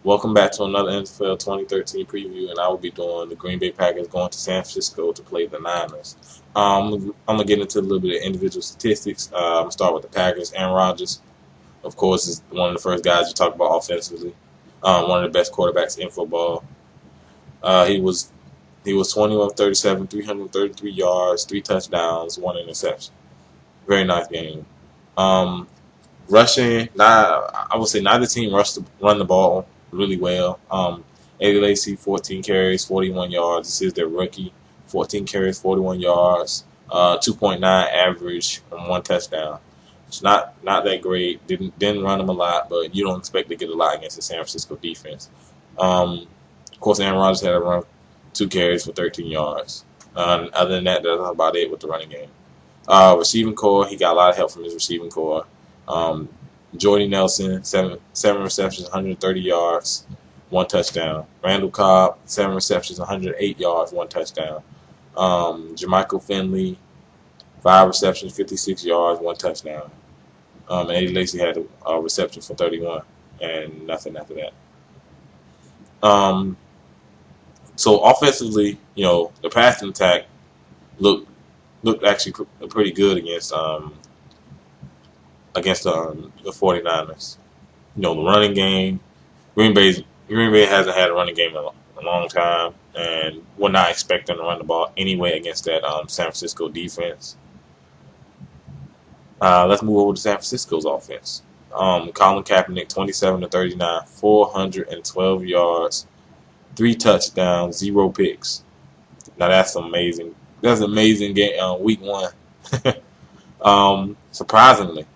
Welcome back to another NFL 2013 preview, and I will be doing the Green Bay Packers going to San Francisco to play the Niners. I'm gonna get into a little bit of individual statistics. I'm gonna start with the Packers. Aaron Rodgers, of course, is one of the first guys you talk about offensively. One of the best quarterbacks in football. He was 21 of 37, 333 yards, 3 touchdowns, 1 interception. Very nice game. Um, Rushing, I would say neither team run the ball really well. Eddie Lacy, 14 carries, 41 yards. This is their rookie. 14 carries, 41 yards, 2.9 average, and 1 touchdown. It's not that great. Didn't run them a lot, but you don't expect to get a lot against the San Francisco defense. Of course, Aaron Rodgers had a run, 2 carries for 13 yards. Other than that, that's about it with the running game. Receiving core, he got a lot of help from his receiving core. Um, Jordy Nelson, seven receptions, 130 yards, 1 touchdown. Randall Cobb, 7 receptions, 108 yards, 1 touchdown. Jermichael Finley, 5 receptions, 56 yards, 1 touchdown. And Eddie Lacy had a reception for 31 and nothing after that. So offensively, the passing attack looked actually pretty good against the 49ers. The running game, Green Bay hasn't had a running game in a long time, and we're not expecting to run the ball anyway against that San Francisco defense. Let's move over to San Francisco's offense. Colin Kaepernick, 27 to 39, 412 yards, 3 touchdowns, 0 picks. Now that's amazing. That's an amazing game. Week 1. Surprisingly,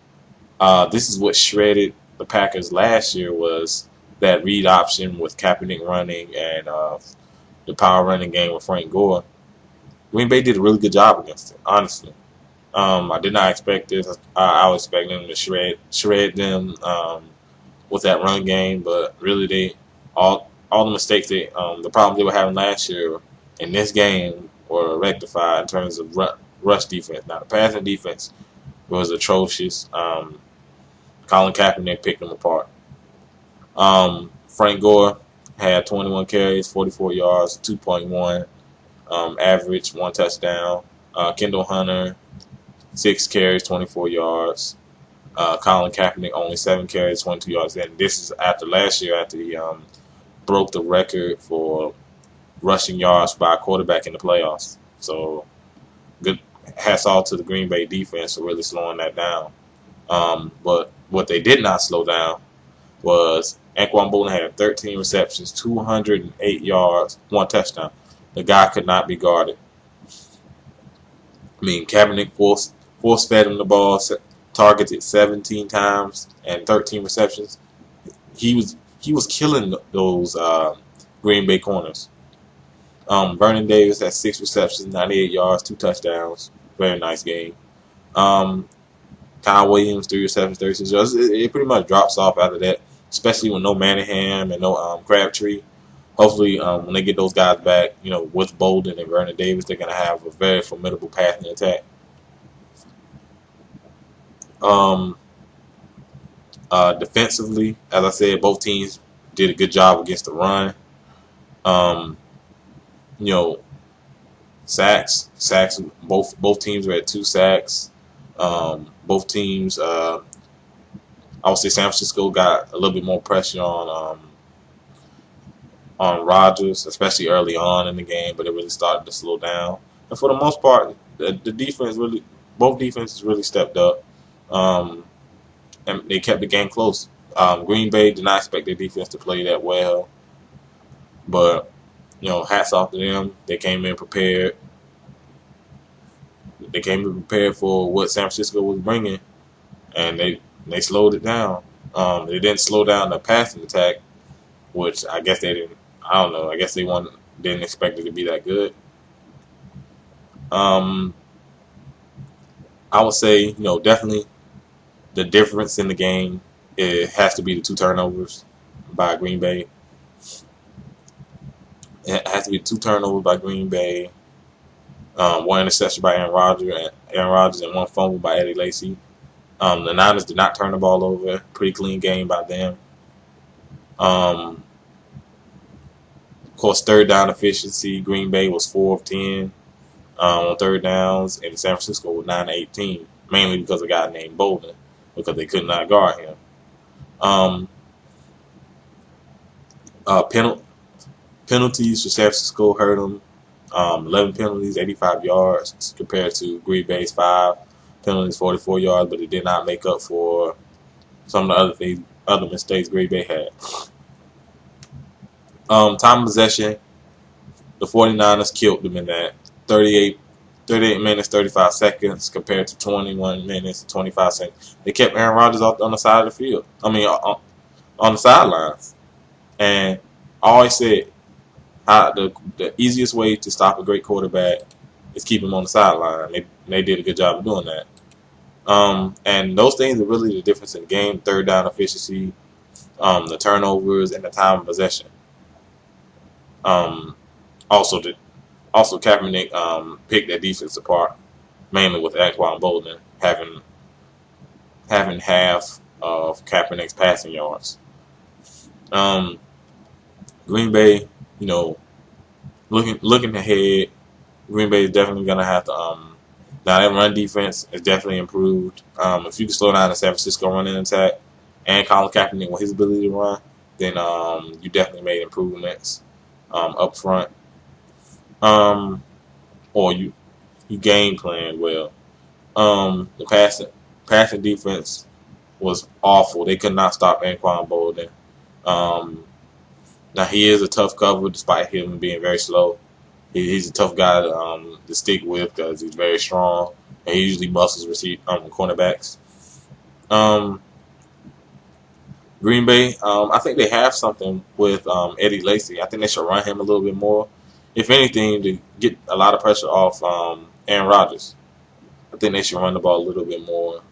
this is what shredded the Packers last year was that read option with Kaepernick running and the power running game with Frank Gore. Green Bay did a really good job against it, honestly. I did not expect this. I was expecting them to shred them with that run game, but really all the mistakes the problems they were having last year in this game were rectified in terms of rush defense. Now the passing defense was atrocious. Colin Kaepernick picked them apart. Frank Gore had 21 carries, 44 yards, 2.1 average, 1 touchdown. Kendall Hunter, 6 carries, 24 yards. Colin Kaepernick only 7 carries, 22 yards. And this is after last year, after he broke the record for rushing yards by a quarterback in the playoffs. So good hats off to the Green Bay defense for really slowing that down. But what they did not slow down was Anquan Boldin had 13 receptions, 208 yards, 1 touchdown. The guy could not be guarded. Kaepernick force fed him the ball, targeted 17 times and 13 receptions. He was killing those Green Bay corners. Vernon Davis had 6 receptions, 98 yards, 2 touchdowns. Very nice game. Kyle Williams, 3 receptions, 36 yards. It pretty much drops off after that, especially with no Manningham and no Crabtree. Hopefully, when they get those guys back, with Bolden and Vernon Davis, they're going to have a very formidable passing attack. Defensively, as I said, both teams did a good job against the run. Sacks. Both teams were at 2 sacks. Both teams, I would say San Francisco got a little bit more pressure on Rodgers, especially early on in the game, but it really started to slow down. And for the most part, the defense both defenses really stepped up, and they kept the game close. Green Bay did not expect their defense to play that well, but hats off to them. They came in prepared. They came in prepared for what San Francisco was bringing, and they slowed it down. They didn't slow down the passing attack, which I guess they didn't. I don't know. I guess they didn't expect it to be that good. I would say, definitely the difference in the game, it has to be the 2 turnovers by Green Bay. It has to be 2 turnovers by Green Bay, 1 interception by Aaron Rodgers, and 1 fumble by Eddie Lacy. The Niners did not turn the ball over. Pretty clean game by them. course, third down efficiency, Green Bay was 4 of 10 on third downs, and San Francisco was 9 of 18, mainly because of a guy named Bolden, because they could not guard him. Penalties for San Francisco hurt them. 11 penalties, 85 yards, compared to Green Bay's 5 penalties, 44 yards, but it did not make up for some of the other mistakes Green Bay had. Time of possession, the 49ers killed them in that 38 minutes, 35 seconds compared to 21 minutes, 25 seconds. They kept Aaron Rodgers on the side of the field. On the sidelines. And I always said the easiest way to stop a great quarterback is keep him on the sideline. They did a good job of doing that. And those things are really the difference in the game: third down efficiency, the turnovers, and the time of possession. Also Kaepernick picked that defense apart, mainly with Anquan Boldin having half of Kaepernick's passing yards. Green Bay, looking ahead, Green Bay is definitely gonna have to. Now that run defense is definitely improved. If you can slow down the San Francisco running attack and Colin Kaepernick with his ability to run, then you definitely made improvements up front. Or you game planned well. The passing defense was awful. They could not stop Anquan Boldin. Now he is a tough cover, despite him being very slow. He's a tough guy to stick with because he's very strong and he usually muscles cornerbacks. Green Bay, I think they have something with Eddie Lacy. I think they should run him a little bit more, if anything, to get a lot of pressure off Aaron Rodgers. I think they should run the ball a little bit more.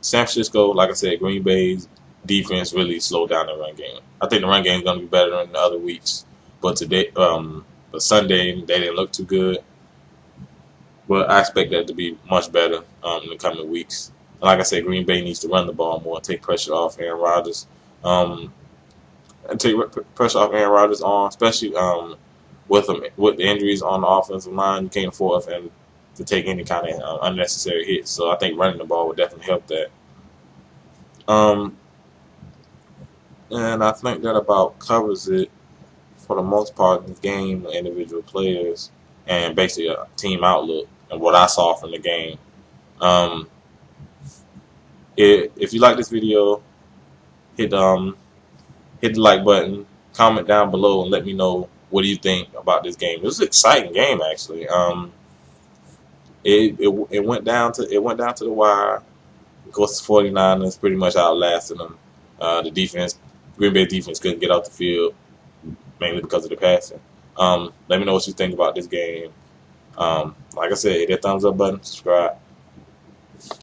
San Francisco, like I said, Green Bay's defense really slowed down the run game. I think the run game is going to be better than the other weeks. But today, but Sunday, they didn't look too good. But I expect that to be much better in the coming weeks. And like I said, Green Bay needs to run the ball more, take pressure off Aaron Rodgers. And take pressure off Aaron Rodgers' arm, especially with the injuries on the offensive line. You can't afford him to take any kind of unnecessary hits. So I think running the ball would definitely help that. And I think that about covers it for the most part in the game, individual players, and basically a team outlook and what I saw from the game. If you like this video, hit the like button, comment down below, and let me know what do you think about this game. It was an exciting game, actually. It went down to the wire. Of course, the 49ers pretty much outlasted them. The defense, Green Bay defense, couldn't get off the field, mainly because of the passing. Let me know what you think about this game. Like I said, hit that thumbs up button, subscribe.